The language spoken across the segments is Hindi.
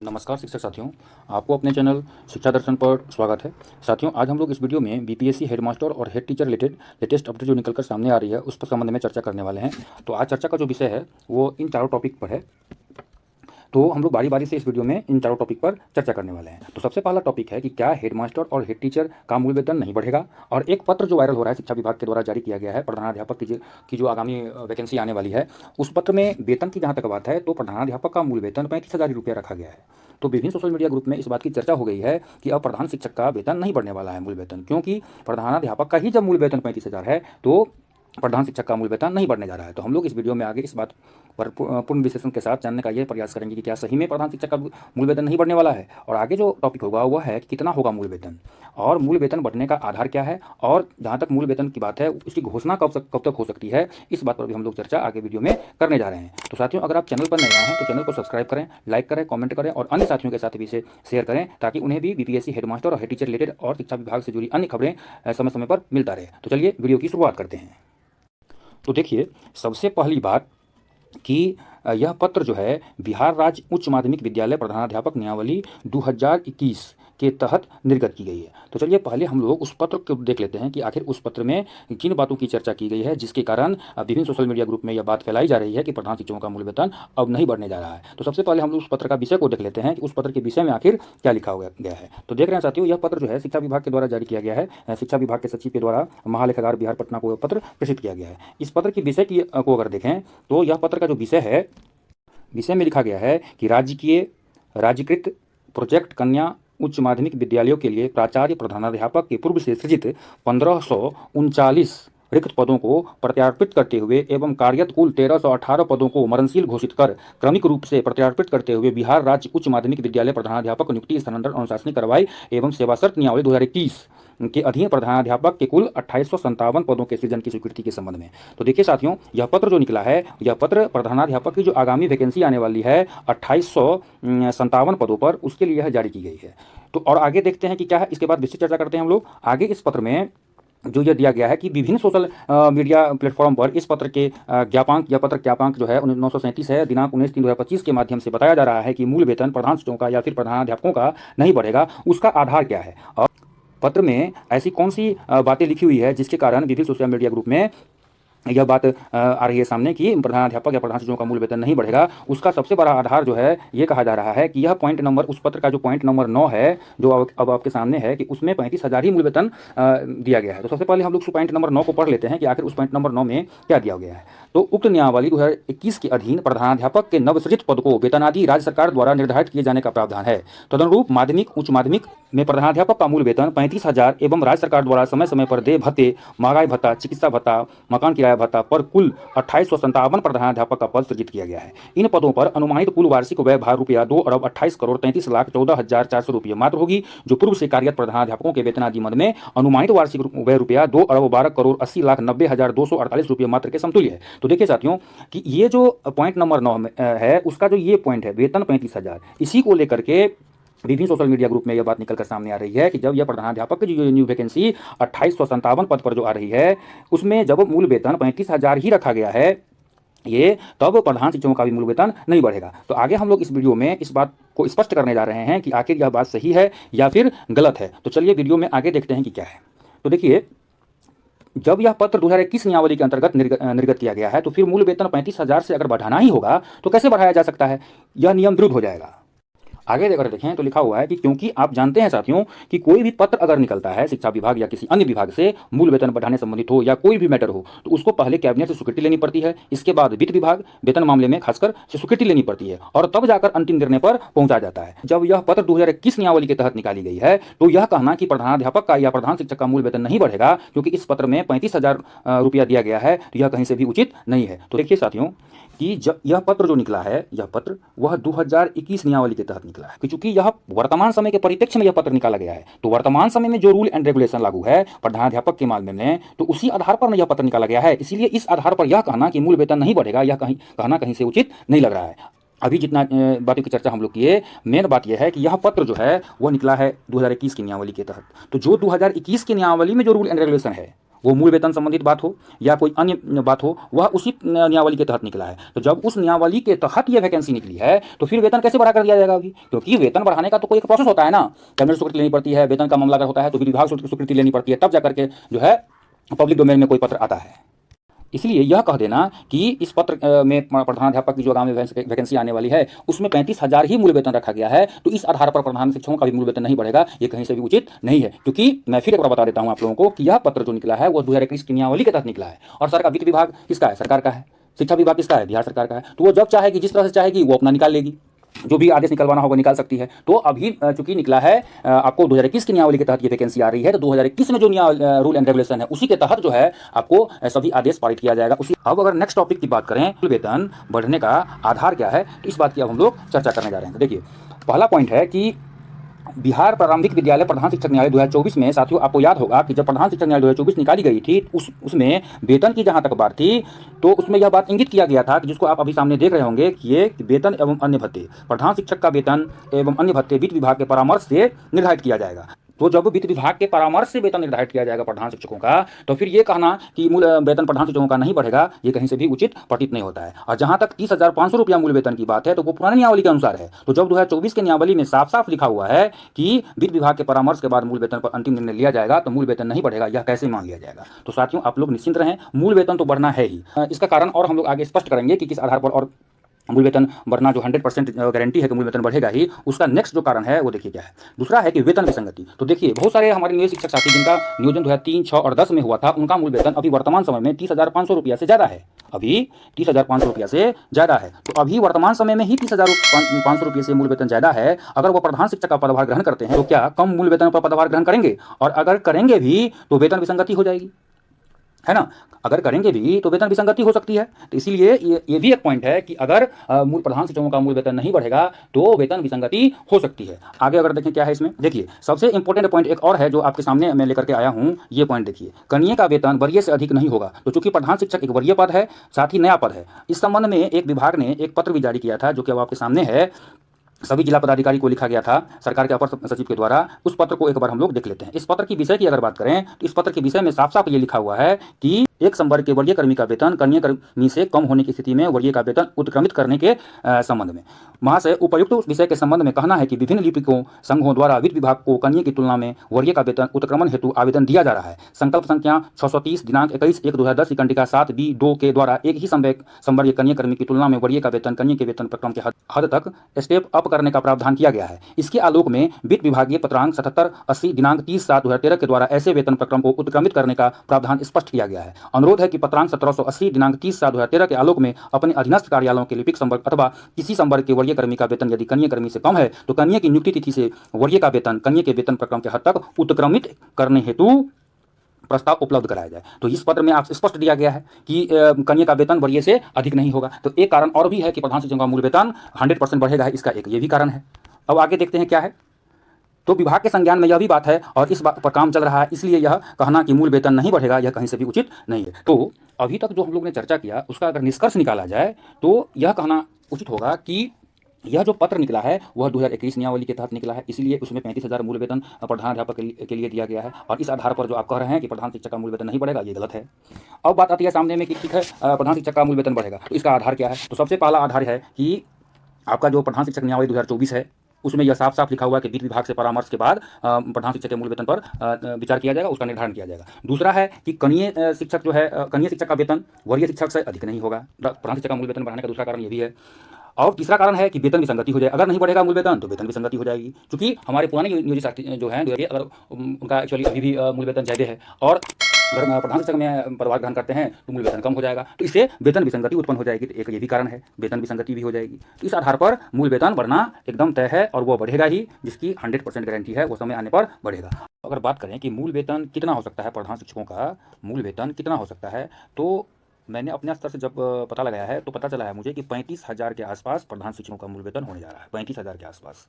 नमस्कार शिक्षक साथियों, आपको अपने चैनल शिक्षा दर्शन पर स्वागत है। साथियों, आज हम लोग इस वीडियो में बीपीएससी हेडमास्टर और head teacher related latest update जो निकल कर सामने आ रही है उस पर संबंध में चर्चा करने वाले हैं। तो आज चर्चा का जो विषय है वो इन चारों टॉपिक पर है। तो हम लोग बारी बारी से इस वीडियो में इन चारों टॉपिक पर चर्चा करने वाले हैं। तो सबसे पहला टॉपिक है कि क्या हेडमास्टर और हेड टीचर का मूल वेतन नहीं बढ़ेगा। और एक पत्र जो वायरल हो रहा है शिक्षा विभाग के द्वारा जारी किया गया है प्रधानाध्यापक की जो आगामी वैकेंसी आने वाली है, उस पत्र में वेतन की जहाँ तक बात है तो प्रधानाध्यापक का मूल वेतन 35,000 रुपये रखा गया है। तो विभिन्न सोशल मीडिया ग्रुप में इस बात की चर्चा हो गई है कि अब प्रधान शिक्षक का वेतन नहीं बढ़ने वाला है मूल वेतन, क्योंकि प्रधानाध्यापक का ही जब मूल वेतन 35,000 है तो प्रधान शिक्षक का मूल वेतन नहीं बढ़ने जा रहा है। तो हम लोग इस वीडियो में आगे इस बात पर पूर्ण विश्लेषण के साथ जानने का यह प्रयास करेंगे कि क्या सही में प्रधान शिक्षक का मूल वेतन नहीं बढ़ने वाला है, और आगे जो टॉपिक होगा वह है कि कितना होगा मूल वेतन, और मूल वेतन बढ़ने का आधार क्या है, और जहाँ तक मूल वेतन की बात है उसकी घोषणा कब तक हो सकती है, इस बात पर भी हम लोग चर्चा आगे वीडियो में करने जा रहे हैं। तो साथियों, अगर आप चैनल पर नए आए हैं तो चैनल को सब्सक्राइब करें, लाइक करें, कमेंट करें और अन्य साथियों के साथ भी इसे शेयर करें ताकि उन्हें भी बीपीएससी हेडमास्टर और हेड टीचर रिलेटेड और शिक्षा विभाग से जुड़ी अन्य खबरें समय समय पर मिलता रहे। तो चलिए वीडियो की शुरुआत करते हैं। तो देखिए, सबसे पहली बात कि यह पत्र जो है बिहार राज्य उच्च माध्यमिक विद्यालय प्रधानाध्यापक नियमावली 2021 के तहत निर्गत की गई है। तो चलिए पहले हम लोग उस पत्र को देख लेते हैं कि आखिर उस पत्र में किन बातों की चर्चा की गई है जिसके कारण विभिन्न सोशल मीडिया ग्रुप में यह बात फैलाई जा रही है कि प्रधान शिक्षकों का मूल वेतन अब नहीं बढ़ने जा रहा है। तो सबसे पहले हम लोग उस पत्र का विषय को देख लेते हैं कि उस पत्र के विषय में आखिर क्या लिखा गया है। तो देख रहे हैं साथियों, यह पत्र जो है शिक्षा विभाग के द्वारा जारी किया गया है। शिक्षा विभाग के सचिव के द्वारा महालेखागार बिहार पटना को पत्र प्रेषित किया गया है। इस पत्र के विषय को अगर देखें तो यह पत्र का जो विषय में लिखा गया है कि राज्यकृत प्रोजेक्ट कन्या उच्च माध्यमिक विद्यालयों के लिए प्राचार्य प्रधानाध्यापक के पूर्व से सृजित 1539 रिक्त पदों को प्रत्यार्पित करते हुए एवं कार्यरत कुल 1318 पदों को मरणशील घोषित कर क्रमिक रूप से प्रत्यार्पित करते हुए बिहार राज्य उच्च माध्यमिक विद्यालय प्रधानाध्यापक नियुक्ति स्थानांतरण अनुशासनिक कार्रवाई एवं सेवा शर्त नियमावली 2021 के अधीन प्रधानाध्यापक के कुल 2857 पदों के सृजन की स्वीकृति के संबंध में। तो देखिए साथियों, यह पत्र जो निकला है, यह पत्र प्रधानाध्यापक की जो आगामी वैकेंसी आने वाली है 2857 पदों पर, उसके लिए यह जारी की गई है। तो और आगे देखते हैं कि क्या है, इसके बाद विस्तृत चर्चा करते हैं हम लोग आगे। इस पत्र में जो यह दिया गया है कि विभिन्न सोशल मीडिया प्लेटफॉर्म पर इस पत्र के ज्ञापांक जो है 937 है, दिनांक 19/3/2025 के माध्यम से बताया जा रहा है कि मूल वेतन प्रधान शिक्षकों का या फिर प्रधानाध्यापकों का नहीं बढ़ेगा, उसका आधार क्या है और पत्र में ऐसी कौन सी बातें लिखी हुई है जिसके कारण विभिन्न सोशल मीडिया ग्रुप में यह बात आ रही है सामने कि प्रधानाध्यापक या प्रधान शिक्षकों का मूल वेतन नहीं बढ़ेगा। उसका सबसे बड़ा आधार जो है ये कहा जा रहा है कि यह पॉइंट नंबर, उस पत्र का जो पॉइंट नंबर 9 है जो अब आपके सामने है कि उसमें 35,000 ही मूल वेतन दिया गया है। तो सबसे पहले हम लोग उस पॉइंट नंबर 9 को पढ़ लेते हैं कि आखिर उस पॉइंट नंबर 9 में क्या दिया गया है। तो उक्त नियमावली 2021 के अधीन प्रधानाध्यापक के नवसृजित पद को वेतनादि राज्य सरकार द्वारा निर्धारित किए जाने का प्रावधान है। तदनुरूप माध्यमिक उच्च माध्यमिक में प्रधानाध्यापक का मूल वेतन 35,000 एवं राज्य सरकार द्वारा समय समय पर देय भत्ते, महंगाई भत्ता, चिकित्सा भत्ता, मकान किराया भत्ता पर कुल 2857 प्रधानाध्यापक का पद सृजित किया गया है। इन पदों पर अनुमानित कुल वार्षिक व्यय भार रुपया 2,28,33,14,400 रुपये मात्र होगी, जो पूर्व से कार्यरत प्रधानाध्यापकों के वेतनादि मद में अनुमानित वार्षिक व्यय रुपया 2,12,80,90,248 रुपये मात्र के समतुल्य है। तो देखिए साथियों कि ये जो पॉइंट नंबर 9 है उसका जो ये पॉइंट है वेतन 35,000, इसी को लेकर के विभिन्न सोशल मीडिया ग्रुप में यह बात निकल कर सामने आ रही है कि जब यह प्रधानाध्यापक की जो न्यू वैकेंसी 2857 पद पर जो आ रही है उसमें जब मूल वेतन 35,000 ही रखा गया है ये, तब प्रधान शिक्षकों का भी मूल वेतन नहीं बढ़ेगा। तो आगे हम लोग इस वीडियो में इस बात को स्पष्ट करने जा रहे हैं कि आखिर यह बात सही है या फिर गलत है। तो चलिए वीडियो में आगे देखते हैं कि क्या है। तो देखिए, जब यह पत्र 2021 नियमावली के अंतर्गत निर्गत किया गया है तो फिर मूल वेतन 35,000 से अगर बढ़ाना ही होगा तो कैसे बढ़ाया जा सकता है, यह नियम विरुद्ध हो जाएगा। आगे अगर देखें तो लिखा हुआ है कि क्योंकि आप जानते हैं साथियों कि कोई भी पत्र अगर निकलता है शिक्षा विभाग या किसी अन्य विभाग से मूल वेतन बढ़ाने संबंधित हो या कोई भी मैटर हो तो उसको पहले कैबिनेट से स्वीकृति लेनी पड़ती है, इसके बाद वित्त विभाग वेतन मामले में खासकर से स्वीकृति लेनी पड़ती है और तब जाकर अंतिम निर्णय पर पहुंचा जाता है। जब यह पत्र 2021 नियमावली के तहत निकाली गई है तो यह कहना कि प्रधानाध्यापक का या प्रधान शिक्षक का मूल वेतन नहीं बढ़ेगा क्योंकि इस पत्र में 35,000 रुपया दिया गया है, तो यह कहीं से भी उचित नहीं है। तो देखिए साथियों कि जब यह पत्र जो निकला है, यह पत्र वह 2021 नियमावली के तहत निकला है कि चूंकि यह वर्तमान समय के परिप्रेक्ष्य में यह पत्र निकाला गया है तो वर्तमान समय में जो रूल एंड रेगुलेशन लागू है प्रधानाध्यापक के मामले में तो उसी आधार पर यह पत्र निकाला गया है। इसीलिए इस आधार पर यह कहना कि मूल वेतन नहीं बढ़ेगा यह कहना कहीं से उचित नहीं लग रहा है। अभी जितना बातों की चर्चा हम लोग किए, मेन बात यह है कि यह पत्र जो है वह निकला है 2021 की नियमावली के तहत। तो जो 2021 की नियमावली में जो रूल एंड रेगुलेशन है वो मूल वेतन संबंधित बात हो या कोई अन्य बात हो, वह उसी नियमावली के तहत निकला है। तो जब उस नियमावली के तहत यह वैकेंसी निकली है तो फिर वेतन कैसे बढ़ा कर दिया जाएगा अभी? क्योंकि वेतन बढ़ाने का तो कोई एक प्रोसेस होता है ना, कैबिनेट स्वीकृति लेनी पड़ती है, वेतन का मामला अगर होता है तो विधि विभाग से स्वीकृति लेनी पड़ती है, तब जाकर के जो है पब्लिक डोमेन में कोई पत्र आता है। इसलिए यह कह देना कि इस पत्र में प्रधानाध्यापक की जो आगामी वैकेंसी आने वाली है उसमें 35,000 ही मूल वेतन रखा गया है, तो इस आधार पर प्रधान शिक्षकों का भी मूल वेतन नहीं बढ़ेगा, ये कहीं से भी उचित नहीं है। क्योंकि मैं फिर एक बार बता देता हूं आप लोगों को कि यह पत्र जो निकला है वो 2021 की नियमावली के तहत निकला है, और सर का वित्त विभाग किसका है? सरकार का है। शिक्षा विभाग किसका है? बिहार सरकार का है। तो वो जब चाहेगी, जिस तरह से चाहेगी, वो अपना निकाल लेगी, जो भी आदेश निकलवाना होगा निकाल सकती है। तो अभी चूंकि निकला है आपको 2021 की नियमावली के तहत ये वैकेंसी आ रही है, तो 2021 में जो रूल एंड रेगुलेशन है उसी के तहत जो है आपको सभी आदेश पारित किया जाएगा उसी। अब अगर नेक्स्ट टॉपिक की बात करें, वेतन बढ़ने का आधार क्या है, तो इस बात की अब हम लोग चर्चा करने जा रहे हैं। देखिए, पहला पॉइंट है कि बिहार प्रारंभिक विद्यालय प्रधान शिक्षक न्यायालय 2024 में, साथियों आपको याद होगा कि जब प्रधान शिक्षक न्यायालय 2024 निकाली गई थी उसमें वेतन की जहां तक बात थी तो उसमें यह बात इंगित किया गया था कि जिसको आप अभी सामने देख रहे होंगे कि ये वेतन एवं अन्य भत्ते, प्रधान शिक्षक का वेतन एवं अन्य भत्ते वित्त विभाग के परामर्श से निर्धारित किया जाएगा। तो जब वित्त विभाग के परामर्श से वेतन निर्धारित किया जाएगा प्रधान शिक्षकों का, तो फिर ये कहना कि मूल वेतन प्रधान शिक्षकों का नहीं बढ़ेगा, ये कहीं से भी उचित प्रतीत नहीं होता है। और जहां तक 30,500 रुपया मूल वेतन की बात है तो वो पुरानी नियमावली के अनुसार है। तो जब 2024 के नियमावली में साफ साफ लिखा हुआ है कि वित्त विभाग के परामर्श के बाद मूल वेतन पर अंतिम निर्णय लिया जाएगा, तो मूल वेतन नहीं बढ़ेगा, यह कैसे मान लिया जाएगा? तो साथियों आप लोग निश्चिंत रहें, मूल वेतन तो बढ़ना है ही। इसका कारण और हम लोग आगे स्पष्ट करेंगे कि किस आधार पर और मूल वेतन बढ़ना जो 100% गारंटी है कि मूल वेतन बढ़ेगा ही, उसका नेक्स्ट जो कारण है वो देखिए क्या है। दूसरा है कि वेतन विसंगति। तो देखिए, बहुत सारे हमारे नियोजित शिक्षक साथी जिनका नियोजन 2003, 6 और 10 में हुआ था, उनका मूल वेतन अभी वर्तमान समय में 30,500 रुपया से ज़्यादा है। अभी 30,500 रुपया से ज़्यादा है। तो अभी वर्तमान समय में ही 30,500 रुपये से मूल वेतन ज़्यादा है। अगर वो प्रधान शिक्षक का पदभार ग्रहण करते हैं तो क्या कम मूल वेतन पर पदभार ग्रहण करेंगे? और अगर करेंगे भी तो वेतन विसंगति हो जाएगी, है ना? अगर करेंगे भी तो वेतन विसंगति हो सकती है। तो इसीलिए ये भी एक पॉइंट है कि अगर मूल प्रधान शिक्षकों का मूल वेतन नहीं बढ़ेगा तो वेतन विसंगति हो सकती है। आगे अगर देखें क्या है इसमें, देखिए सबसे इंपॉर्टेंट पॉइंट एक और है जो आपके सामने मैं लेकर के आया हूं। ये पॉइंट देखिए, कनीय का वेतन वरीय से अधिक नहीं होगा। तो चूंकि प्रधान शिक्षक एक वरीय पद है, साथ ही नया पद है, इस संबंध में एक विभाग ने एक पत्र भी जारी किया था जो कि अब आपके सामने है। सभी जिला पदाधिकारी को लिखा गया था सरकार के अपर सचिव के द्वारा। उस पत्र को एक बार हम लोग देख लेते हैं। इस पत्र की विषय की अगर बात करें तो इस पत्र के विषय में साफ साफ ये लिखा हुआ है कि एक संवर्ग के वरीय कर्मी का वेतन कनीय कर्मी से कम होने की स्थिति में वरीय का वेतन उत्क्रमित करने के संबंध में महाशय उपयुक्त विषय के संबंध में कहना है कि विभिन्न लिपिकों संघों द्वारा वित्त विभाग को कनीय की तुलना में वरीय का वेतन उत्क्रमण हेतु आवेदन दिया जा रहा है। संकल्प संख्या 630 दिनांक 21/1/2010 की कंडिका 7B2 के द्वारा एक ही संवर्गीय कनीय कर्मी की तुलना में वरीय का वेतन कनीय के वेतन प्रक्रम के हद तक स्टेप अप करने का प्रावधान किया गया है। इसके आलोक में वित्त विभागीय पत्रांक 7780 दिनांक 30/7/2013 के द्वारा ऐसे वेतन प्रक्रम को उत्क्रमित करने का प्रावधान स्पष्ट किया गया है। अनुरोध है कि पत्रांक 1780 दिनांक 30/7/2013 के आलोक में अपने अधीनस्थ कार्यालयों के लिपिक संवर्ग अथवा किसी संवर्ग के वरीय कर्मी का वेतन यदि कनीय कर्मी से कम है तो कनीय की नियुक्ति तिथि से वरीय का वेतन कनीय के वेतन प्रक्रम के हद तक उत्क्रमित करने हेतु प्रस्ताव उपलब्ध कराया जाए। तो इस पत्र में आप स्पष्ट दिया गया है कि कनीय का वेतन वरीय से अधिक नहीं होगा। तो एक कारण और भी है कि प्रधान शिक्षकों का मूल वेतन 100% बढ़ेगा है, इसका एक ये भी कारण है। अब आगे देखते हैं क्या है। तो विभाग के संज्ञान में यह भी बात है और इस बात पर काम चल रहा है, इसलिए यह कहना कि मूल वेतन नहीं बढ़ेगा यह कहीं से भी उचित नहीं है। तो अभी तक जो हम लोग ने चर्चा किया उसका अगर निष्कर्ष निकाला जाए तो यह कहना उचित होगा कि यह जो पत्र निकला है वह 2021 नियमावली के तहत निकला है, इसलिए उसमें 35,000 मूल वेतन प्रधानाध्यापक के लिए दिया गया है। और इस आधार पर जो आप कह रहे हैं कि प्रधान शिक्षक का मूल वेतन नहीं बढ़ेगा, ये गलत है। अब बात आती है सामने में कि ठीक है प्रधान शिक्षक का मूल वेतन बढ़ेगा, तो इसका आधार क्या है? तो सबसे पहला आधार है कि आपका जो प्रधान शिक्षक नियमावली 2024 है उसमें यह साफ साफ लिखा हुआ है कि वित्त विभाग से परामर्श के बाद प्रधान शिक्षक के मूल वेतन पर विचार किया जाएगा, उसका निर्धारण किया जाएगा। दूसरा है कि कनीय शिक्षक जो है कनीय शिक्षक का वेतन वरीय शिक्षक से अधिक नहीं होगा। प्रधान शिक्षक का मूल वेतन बढ़ाने का दूसरा कारण ये भी है। और तीसरा कारण है कि वेतन विसंगति हो जाए, अगर नहीं बढ़ेगा मूल वेतन तो वेतन विसंगति हो जाएगी। क्योंकि हमारे पुराने नियोजित साथी जो हैं अगर उनका एक्चुअली अभी भी मूल वेतन ज़्यादा है और अगर प्रधान शिक्षक में पदभार ग्रहण करते हैं तो मूल वेतन कम हो जाएगा, तो इससे वेतन विसंगति उत्पन्न हो जाएगी। तो एक ये भी कारण है, वेतन विसंगति भी हो जाएगी। तो इस आधार पर मूल वेतन बढ़ना एकदम तय है और वो बढ़ेगा ही, जिसकी 100% गारंटी है, वो समय आने पर बढ़ेगा। अगर बात करें कि मूल वेतन कितना हो सकता है, प्रधान शिक्षकों का मूल वेतन कितना हो सकता है, तो मैंने अपने स्तर से जब पता लगाया है तो पता चला है मुझे कि 35,000 के आसपास प्रधान शिक्षकों का मूल वेतन होने जा रहा है, 35,000 के आसपास।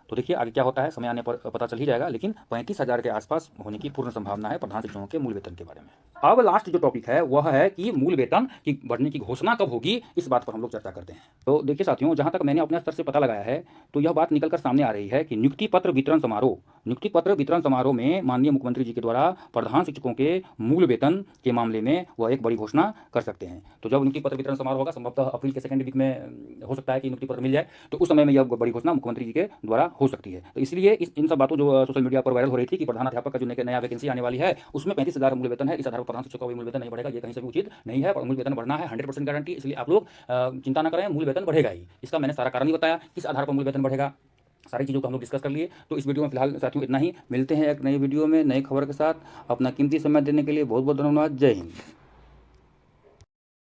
तो देखिए आगे क्या होता है, समय आने पर पता चल ही जाएगा, लेकिन 35,000 के आसपास होने की पूर्ण संभावना है प्रधान शिक्षकों के मूल वेतन के बारे में। अब लास्ट जो टॉपिक है वह है कि मूल वेतन की बढ़ने की घोषणा कब होगी, इस बात पर हम लोग चर्चा करते हैं। तो देखिए साथियों, जहां तक मैंने अपने स्तर से पता लगाया है तो यह बात निकल कर सामने आ रही है कि नियुक्ति पत्र वितरण समारोह नियुक्ति पत्र वितरण समारोह में माननीय मुख्यमंत्री जी के द्वारा प्रधान शिक्षकों के मूल वेतन के मामले में वह एक बड़ी घोषणा कर सकते हैं। तो जब नियुक्ति पत्र वितरण समारोह होगा, संभवतः अप्रैल के सेकंड वीक में हो सकता है कि नियुक्ति पत्र मिल जाए, तो उस समय में यह बड़ी घोषणा मुख्यमंत्री जी के द्वारा हो सकती है। तो इसलिए इन सब बातों जो सोशल मीडिया पर वायरल हो रही थी कि प्रधानाध्यापक का जो नया वैकेंसी आने वाली है उसमें 35,000 मूल वेतन है, इस आधार पर प्रधान शिक्षक का भी मूल वेतन नहीं बढ़ेगा, ये कहीं से भी उचित नहीं है। मूल वेतन बढ़ना है 100% गारंटी। इसलिए आप लोग चिंता न करें, मूल वेतन बढ़ेगा ही। इसका मैंने सारा कारण ही बताया, किस आधार पर मूल वेतन बढ़ेगा, सारी चीज़ों को हम लोग डिस्कस कर लिए। तो इस वीडियो में फिलहाल साथियों इतना ही। मिलते हैं एक नई वीडियो में नई खबर के साथ। अपना कीमती समय देने के लिए बहुत बहुत धन्यवाद। जय हिंद।